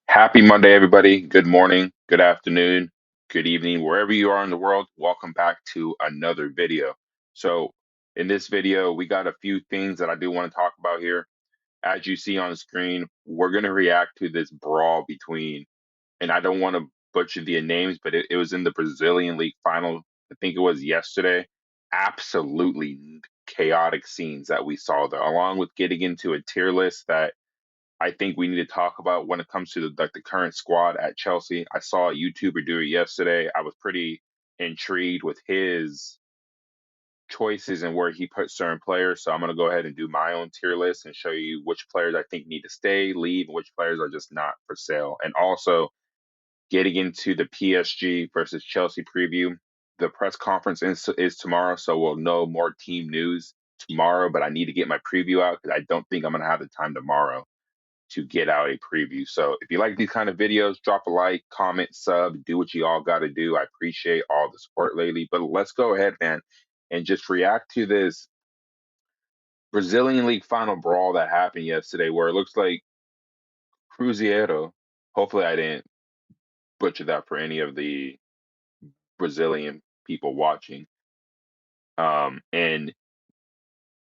Happy Monday, everybody. Good morning, good afternoon, good evening, wherever you are in the world. Welcome back to another video. So, in this video, we got a few things that I do want to talk about here. As you see on the screen, we're going to react to this brawl between, and I don't want to butcher the names, but it was in the Brazilian League final. I think it was yesterday. Absolutely chaotic scenes that we saw there, along with getting into a tier list that I think we need to talk about when it comes to the current squad at Chelsea. I saw a YouTuber do it yesterday. I was pretty intrigued with his choices and where he put certain players. So I'm going to go ahead and do my own tier list and show you which players I think need to stay, leave, and which players are just not for sale. And also getting into the PSG versus Chelsea preview. The press conference is tomorrow, so we'll know more team news tomorrow. But I need to get my preview out because I don't think I'm going to have the time tomorrow to get out a preview. So if you like these kind of videos, drop a like, comment, sub, do what you all got to do. I appreciate all the support lately. But let's go ahead, man, and just react to this Brazilian League final brawl that happened yesterday, where it looks like Cruzeiro. Hopefully, I didn't butcher that for any of the Brazilian people watching. And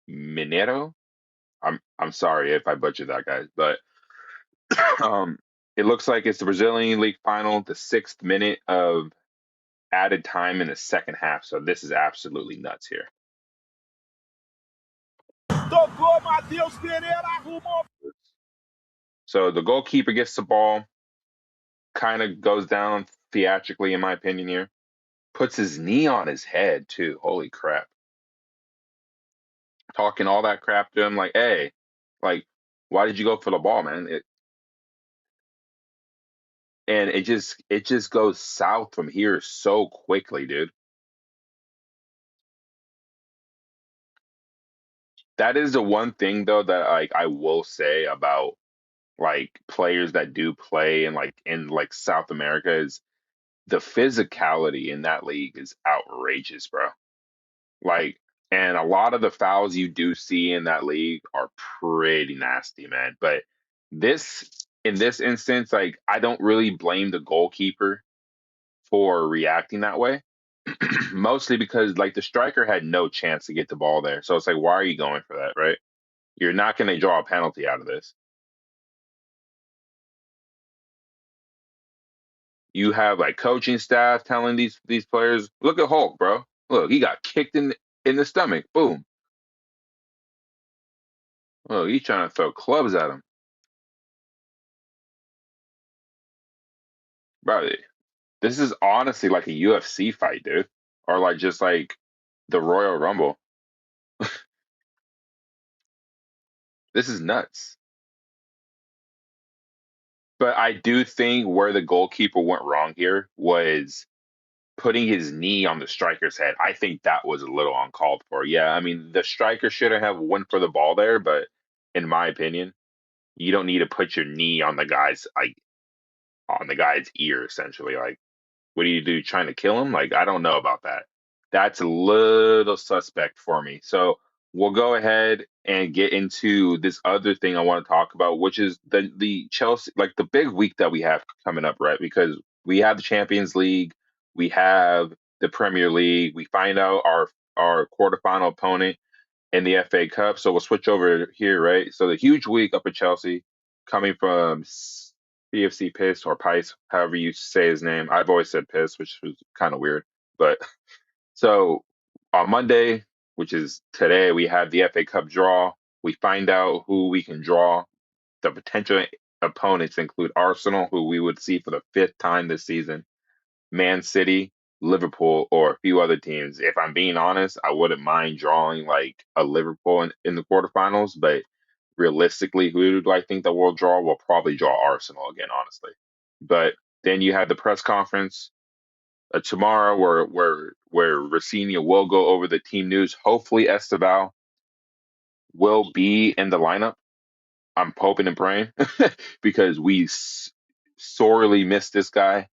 Mineiro. I'm sorry if I butchered that, guys, but um, it looks like it's the Brazilian League final, the 6th minute of added time in the second half. So this is absolutely nuts here. So the goalkeeper gets the ball, kind of goes down theatrically, in my opinion, here. Puts his knee on his head, too. Holy crap. Talking all that crap to him, like, hey, like, why did you go for the ball, man? And it just goes south from here so quickly, dude. That is the one thing though that like I will say about like players that do play in South America is the physicality in that league is outrageous, bro. Like, and a lot of the fouls you do see in that league are pretty nasty, man. But this, in this instance, like, I don't really blame the goalkeeper for reacting that way. Mostly because, like, the striker had no chance to get the ball there. So it's like, why are you going for that, right? You're not going to draw a penalty out of this. You have like coaching staff telling these players, look at Hulk, bro. Look, he got kicked in the stomach. Boom. Oh, he's trying to throw clubs at him. Bro, this is honestly like a UFC fight, dude. Or like just like the Royal Rumble. This is nuts. But I do think where the goalkeeper went wrong here was putting his knee on the striker's head. I think that was a little uncalled for. Yeah, I mean the striker shouldn't have went for the ball there, but in my opinion, you don't need to put your knee on the guy's ear essentially. Like, what do you do? Trying to kill him? Like, I don't know about that. That's a little suspect for me. So we'll go ahead and get into this other thing I want to talk about, which is the Chelsea, like the big week that we have coming up, right? Because we have the Champions League, we have the Premier League, we find out our quarterfinal opponent in the FA Cup. So we'll switch over here, right? So the huge week up at Chelsea, coming from CFC Piss or Pice, however you say his name. I've always said Piss, which was kind of weird. But so on Monday, which is today, we have the FA Cup draw. We find out who we can draw. The potential opponents include Arsenal, who we would see for the fifth time this season, Man City, Liverpool, or a few other teams. If I'm being honest, I wouldn't mind drawing like a Liverpool in the quarterfinals, but realistically, who do I think that will draw? Will probably draw Arsenal again, honestly. But then you have the press conference tomorrow, where Racine will go over the team news. Hopefully, Esteval will be in the lineup. I'm hoping and praying because we sorely miss this guy.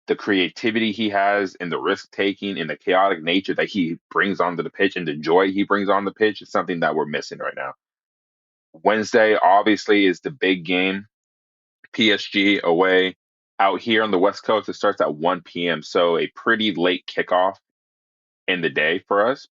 The creativity he has and the risk taking and the chaotic nature that he brings onto the pitch and the joy he brings on the pitch is something that we're missing right now. Wednesday, obviously, is the big game. PSG away. Out here on the West Coast, it starts at 1 p.m. So a pretty late kickoff in the day for us.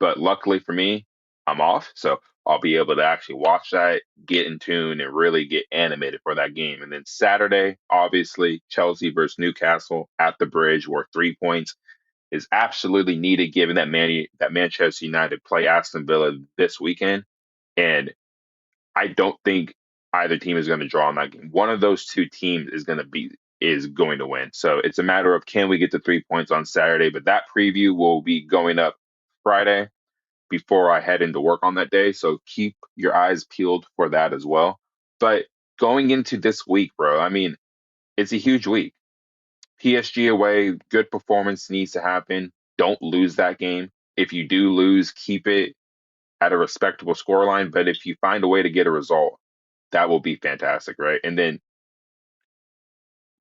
But luckily for me, I'm off. So I'll be able to actually watch that, get in tune, and really get animated for that game. And then Saturday, obviously, Chelsea versus Newcastle at the bridge, where 3 points is absolutely needed given that Manchester United play Aston Villa this weekend. And I don't think either team is going to draw in that game. One of those two teams is going to win. So it's a matter of can we get the 3 points on Saturday. But that preview will be going up Friday before I head into work on that day. So keep your eyes peeled for that as well. But going into this week, bro, I mean, it's a huge week. PSG away, good performance needs to happen. Don't lose that game. If you do lose, keep it at a respectable scoreline. But if you find a way to get a result, that will be fantastic, right? And then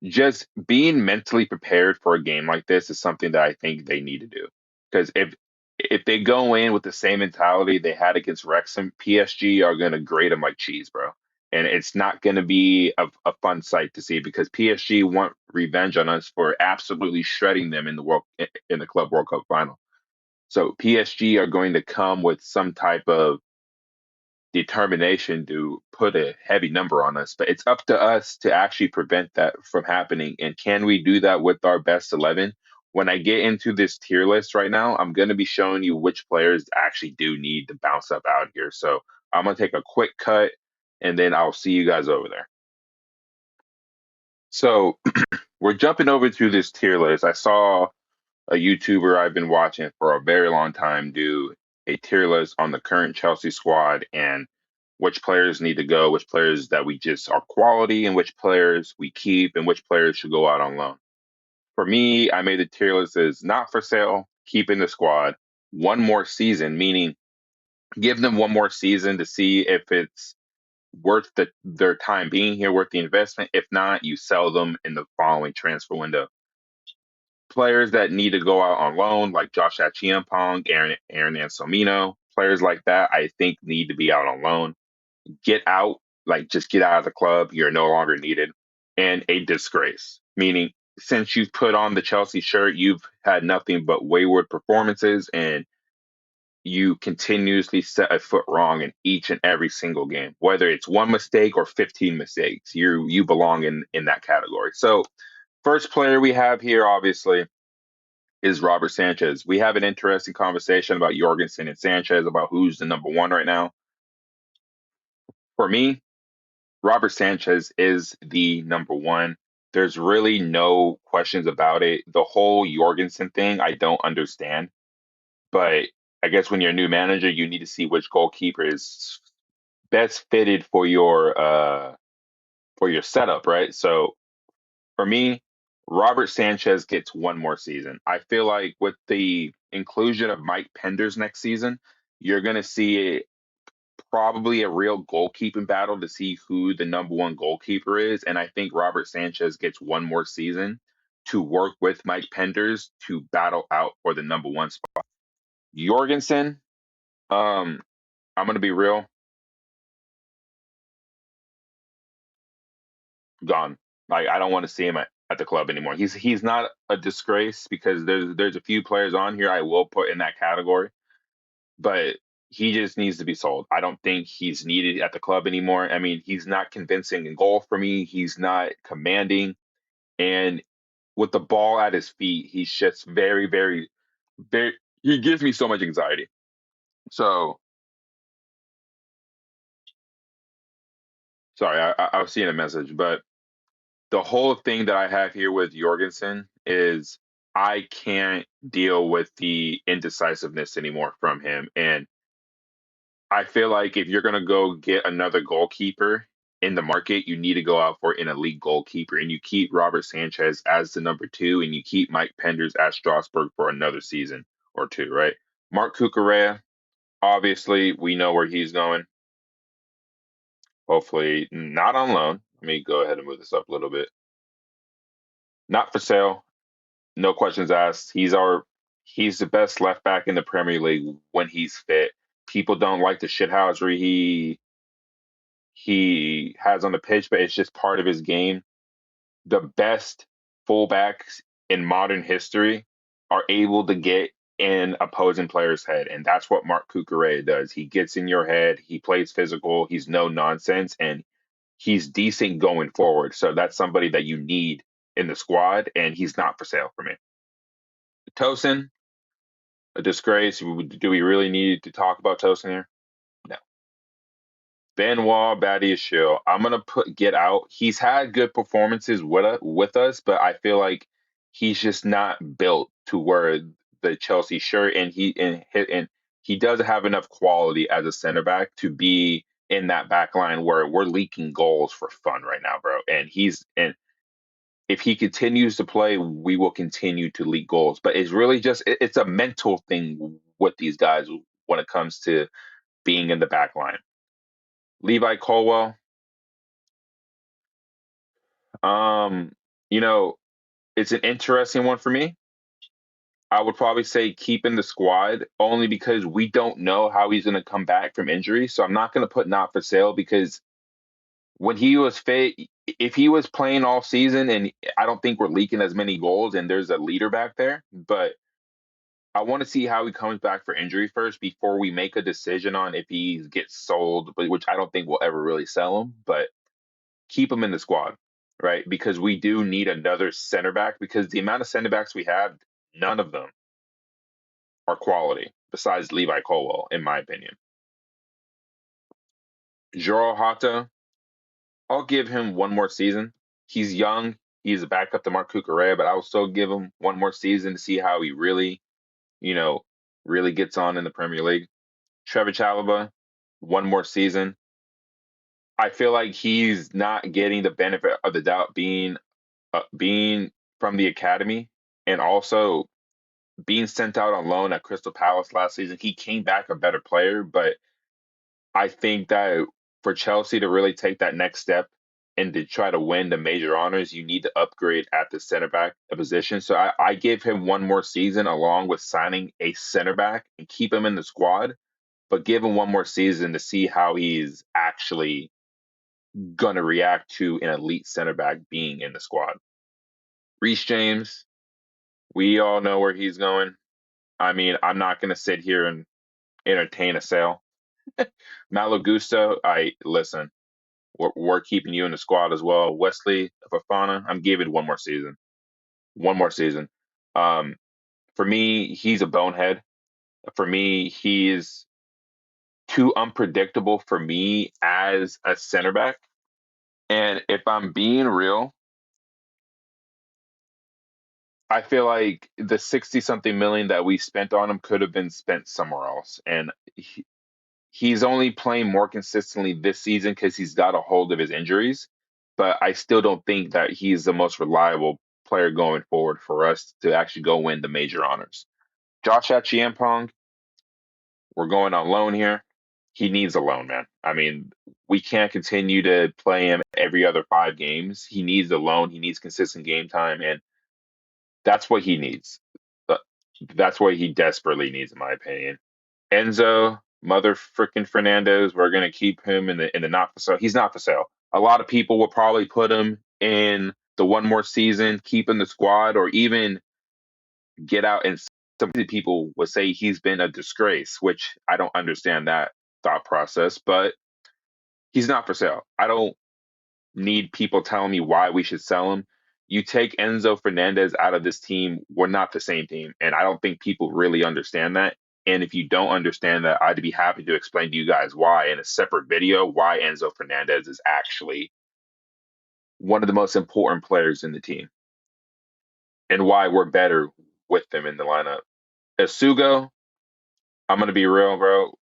just being mentally prepared for a game like this is something that I think they need to do. Because if they go in with the same mentality they had against Wrexham, PSG are going to grate them like cheese, bro. And it's not going to be a fun sight to see because PSG want revenge on us for absolutely shredding them in the Club World Cup final. So PSG are going to come with some type of determination to put a heavy number on us, but it's up to us to actually prevent that from happening. And can we do that with our best 11? When I get into this tier list right now, I'm going to be showing you which players actually do need to bounce up out here. So I'm going to take a quick cut and then I'll see you guys over there. So we're jumping over to this tier list. I saw a YouTuber I've been watching for a very long time do a tier list on the current Chelsea squad and which players need to go, which players that we just are quality, and which players we keep, and which players should go out on loan. For me, I made the tier list as not for sale, keep in the squad, one more season, meaning give them one more season to see if it's worth their time being here, worth the investment. If not, you sell them in the following transfer window. Players that need to go out on loan, like Josh Achiampong, Aaron Ansomino, players like that, I think need to be out on loan. Get out, like just get out of the club. You're no longer needed. And a disgrace, meaning since you've put on the Chelsea shirt, you've had nothing but wayward performances and you continuously set a foot wrong in each and every single game, whether it's one mistake or 15 mistakes. You belong in that category. So first player we have here, obviously, is Robert Sanchez. We have an interesting conversation about Jorgensen and Sanchez about who's the number one right now. For me, Robert Sanchez is the number one. There's really no questions about it. The whole Jorgensen thing, I don't understand. But I guess when you're a new manager, you need to see which goalkeeper is best fitted for your setup, right? So for me, Robert Sanchez gets one more season. I feel like with the inclusion of Mike Penders next season, you're going to see probably a real goalkeeping battle to see who the number one goalkeeper is. And I think Robert Sanchez gets one more season to work with Mike Penders to battle out for the number one spot. Jorgensen, I'm going to be real, gone. Like I don't want to see him at the club anymore. He's not a disgrace because there's a few players on here I will put in that category, but he just needs to be sold. I don't think he's needed at the club anymore. I mean, he's not convincing in goal for me. He's not commanding, and with the ball at his feet, he's just very, very, very. He gives me so much anxiety. So sorry, I was seeing a message, but the whole thing that I have here with Jorgensen is I can't deal with the indecisiveness anymore from him. And I feel like if you're going to go get another goalkeeper in the market, you need to go out for an elite goalkeeper. And you keep Robert Sanchez as the number two, and you keep Mike Penders at Strasbourg for another season or two, right? Mark Cucurella, obviously, we know where he's going. Hopefully, not on loan. Let me go ahead and move this up a little bit. Not for sale. No questions asked. He's the best left back in the Premier League when he's fit. People don't like the shithousery he has on the pitch, but it's just part of his game. The best fullbacks in modern history are able to get in opposing players' head, and that's what Mark Cucurella does. He gets in your head, he plays physical, he's no nonsense, and he's decent going forward. So that's somebody that you need in the squad, and he's not for sale for me. Tosin, a disgrace. Do we really need to talk about Tosin here? No. Benoit Badiashile. I'm gonna put get out. He's had good performances with us, but I feel like he's just not built to wear the Chelsea shirt, and he doesn't have enough quality as a center back to be in that back line where we're leaking goals for fun right now, bro. And if he continues to play, we will continue to leak goals. But it's really just it's a mental thing with these guys when it comes to being in the back line. Levi Colwell, um, you know, it's an interesting one for me. I would probably say keep in the squad only because we don't know how he's going to come back from injury. So I'm not going to put not for sale because when he was fit, if he was playing all season, and I don't think we're leaking as many goals, and there's a leader back there, but I want to see how he comes back for injury first before we make a decision on if he gets sold, but which I don't think we'll ever really sell him, but keep him in the squad, right? Because we do need another center back because the amount of center backs we have, none of them are quality besides Levi Colwell, in my opinion. Joel Hata, I'll give him one more season. He's young. He's a backup to Mark Cucurella, but I will still give him one more season to see how he really, you know, really gets on in the Premier League. Trevor Chalobah, one more season. I feel like he's not getting the benefit of the doubt being from the academy and also being sent out on loan at Crystal Palace last season. He came back a better player, but I think that for Chelsea to really take that next step and to try to win the major honors, you need to upgrade at the center back position. So I give him one more season along with signing a center back and keep him in the squad, but give him one more season to see how he's actually going to react to an elite center back being in the squad. Reece James, we all know where he's going. I mean, I'm not going to sit here and entertain a sale. Malo Gusto, I listen. We're keeping you in the squad as well. Wesley Fofana, I'm giving one more season. One more season. Um, for me, he's a bonehead. For me, he's too unpredictable for me as a center back. And if I'm being real, I feel like the 60 something million that we spent on him could have been spent somewhere else. And he's only playing more consistently this season because he's got a hold of his injuries. But I still don't think that he's the most reliable player going forward for us to actually go win the major honors. Josh Achiampong, we're going on loan here. He needs a loan, man. I mean, we can't continue to play him every other 5 games. He needs a loan. He needs consistent game time, and that's what he needs. But that's what he desperately needs, in my opinion. Enzo, mother freaking Fernandez, we're gonna keep him in the not for sale. He's not for sale. A lot of people will probably put him in the one more season, keep in the squad, or even get out. And some people would say he's been a disgrace, which I don't understand that thought process. But he's not for sale. I don't need people telling me why we should sell him. You take Enzo Fernandez out of this team, we're not the same team. And I don't think people really understand that. And if you don't understand that, I'd be happy to explain to you guys why in a separate video why Enzo Fernandez is actually one of the most important players in the team and why we're better with them in the lineup. Asugo, I'm gonna be real, bro.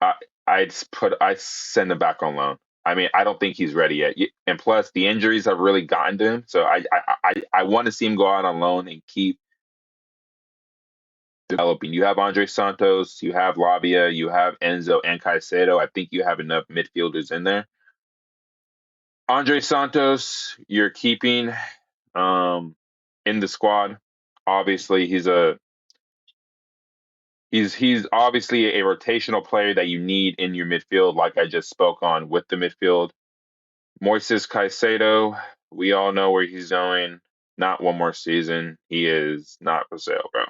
I I send him back on loan. I mean, I don't think he's ready yet. And plus, the injuries have really gotten to him. So I want to see him go out on loan and keep developing. You have Andre Santos, you have Labia, you have Enzo and Caicedo. I think you have enough midfielders in there. Andre Santos, you're keeping um, in the squad. Obviously, He's obviously a rotational player that you need in your midfield, like I just spoke on with the midfield. Moises Caicedo, we all know where he's going. Not one more season. He is not for sale, bro.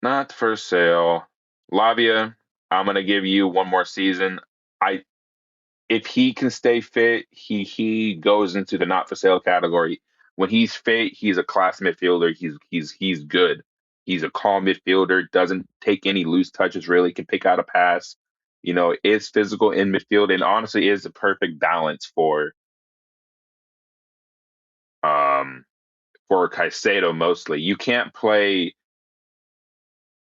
Not for sale. Lavia, I'm gonna give you one more season. I If he can stay fit, he goes into the not for sale category. When he's fit, he's a class midfielder. He's good. He's a calm midfielder, doesn't take any loose touches, really, can pick out a pass, is physical in midfield, and honestly is the perfect balance um for Caicedo mostly. You can't play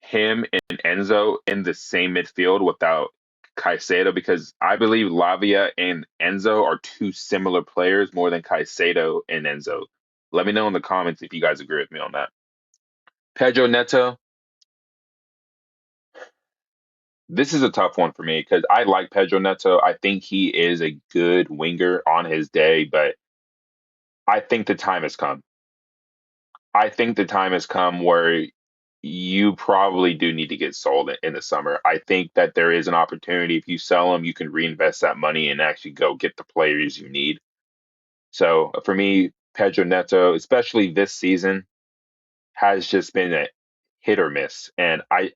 him and Enzo in the same midfield without Caicedo because I believe Lavia and Enzo are two similar players more than Caicedo and Enzo. Let me know in the comments if you guys agree with me on that. Pedro Neto, this is a tough one for me because I like Pedro Neto. I think he is a good winger on his day, but I think the time has come. I think the time has come where you probably do need to get sold in the summer. I think that there is an opportunity. If you sell them, you can reinvest that money and actually go get the players you need. So for me, Pedro Neto, especially this season, has just been a hit or miss, and I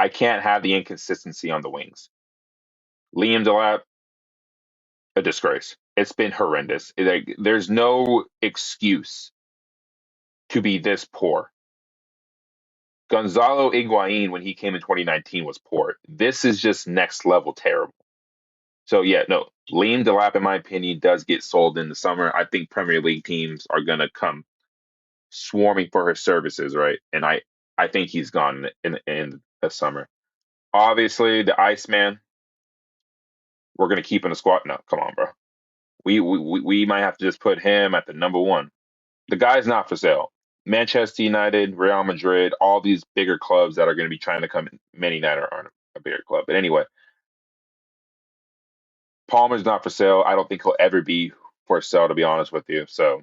can't have the inconsistency on the wings. Liam Delap, a disgrace. It's been horrendous. There's no excuse to be this poor. Gonzalo Higuain, when he came in 2019, was poor. This is just next level terrible. So yeah, no, Liam Delap, in my opinion, does get sold in the summer. I think Premier League teams are gonna come swarming for his services, right? And I think he's gone in the summer. Obviously, the Iceman, we're gonna keep in the squad. No, come on, bro. We might have to just put him at the number one. The guy's not for sale. Manchester United, Real Madrid, all these bigger clubs that are going to be trying to come in. Man United aren't a bigger club, but anyway, Palmer's not for sale. I don't think he'll ever be for sale, to be honest with you. So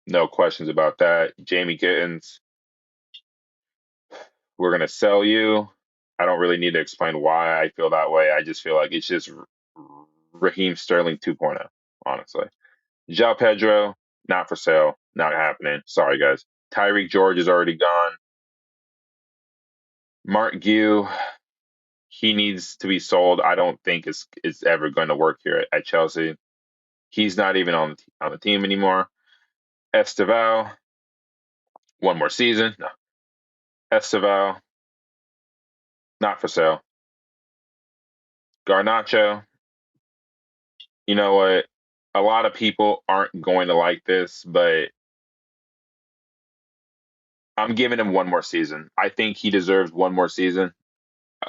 no questions about that. Jamie Gittins, we're gonna sell you. I don't really need to explain why I feel that way. I just feel like it's just Raheem Sterling 2.0, honestly. João Pedro, not for sale, not happening. Sorry, guys. Tyreek George is already gone. Mark Gue, he needs to be sold. I don't think it's ever going to work here at Chelsea. He's not even on the team anymore. Esteval, one more season. No. Esteval, not for sale. Garnacho, you know what? A lot of people aren't going to like this, but I'm giving him one more season. I think he deserves one more season.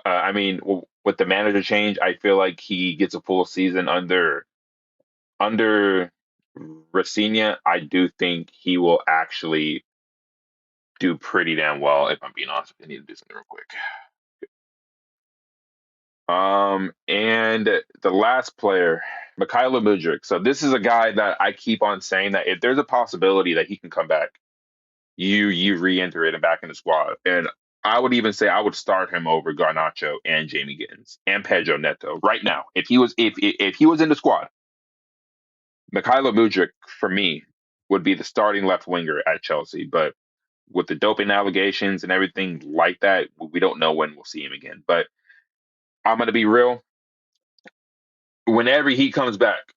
I mean, with the manager change, I feel like he gets a full season under Rafinha. I do think he will actually do pretty damn well. If I'm being honest, I need to do something real quick. And the last player, Mikhailo Mudryk. So this is a guy that I keep on saying that if there's a possibility that he can come back, you re-enter it and back in the squad. And I would even say I would start him over Garnacho and Jamie Gittins and Pedro Neto right now. If he was in the squad, Mikhailo Mudryk for me would be the starting left winger at Chelsea. But with the doping allegations and everything like that, we don't know when we'll see him again. But I'm gonna be real. Whenever he comes back,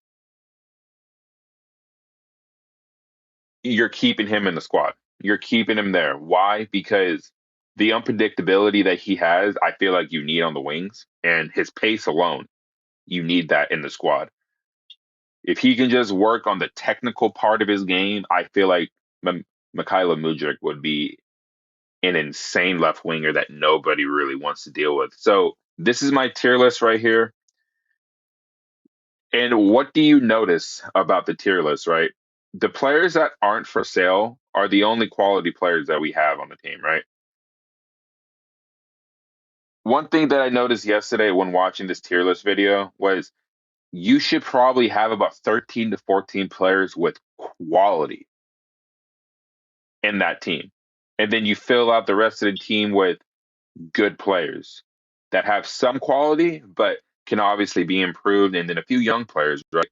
you're keeping him in the squad. You're keeping him there. Why? Because the unpredictability that he has, I feel like you need on the wings, and his pace alone, you need that in the squad. If he can just work on the technical part of his game, I feel like Mikhailo Mudryk would be an insane left winger that nobody really wants to deal with. So this is my tier list right here. And what do you notice about the tier list, right? The players that aren't for sale are the only quality players that we have on the team, right? One thing that I noticed yesterday when watching this tier list video was you should probably have about 13 to 14 players with quality in that team. and then you fill out the rest of the team with good players that have some quality, but can obviously be improved, and then a few young players, right?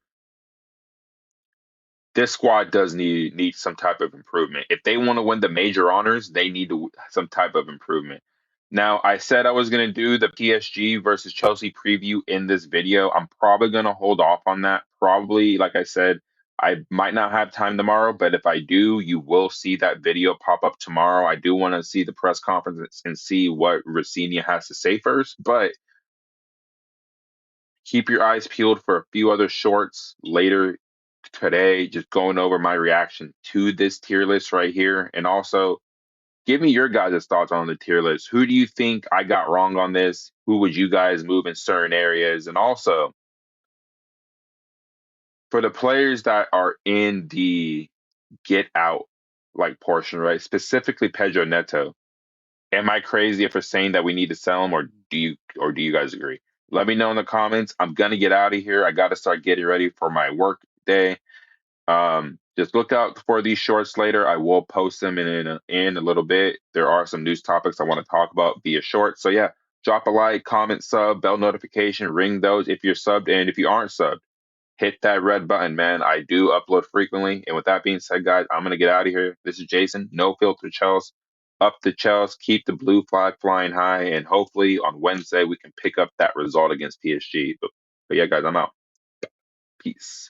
This squad does need some type of improvement. If they want to win the major honors, they need some type of improvement. Now, I said I was going to do the PSG versus Chelsea preview in this video. I'm probably going to hold off on that. Probably, like I said, I might not have time tomorrow, but if I do, you will see that video pop up tomorrow. I do want to see the press conference and see what Rafinha has to say first, but keep your eyes peeled for a few other shorts later today, just going over my reaction to this tier list right here. And also, give me your guys' thoughts on the tier list. Who do you think I got wrong on this? Who would you guys move in certain areas? And also, for the players that are in the get out like portion, right? Specifically Pedro Neto. Am I crazy for saying that we need to sell him, or do you guys agree? Let me know in the comments. I'm gonna get out of here. I gotta start getting ready for my work day. Just look out for these shorts later. I will post them in a little bit. There are some news topics I want to talk about via shorts. So yeah, drop a like, comment, sub, bell notification, ring those if you're subbed, and if you aren't subbed, hit that red button, man. I do upload frequently. And with that being said, guys, I'm gonna get out of here. This is Jason, no filter Chels. Up the Chels, keep the blue flag flying high, and hopefully on Wednesday we can pick up that result against PSG. But yeah, guys, I'm out. Peace.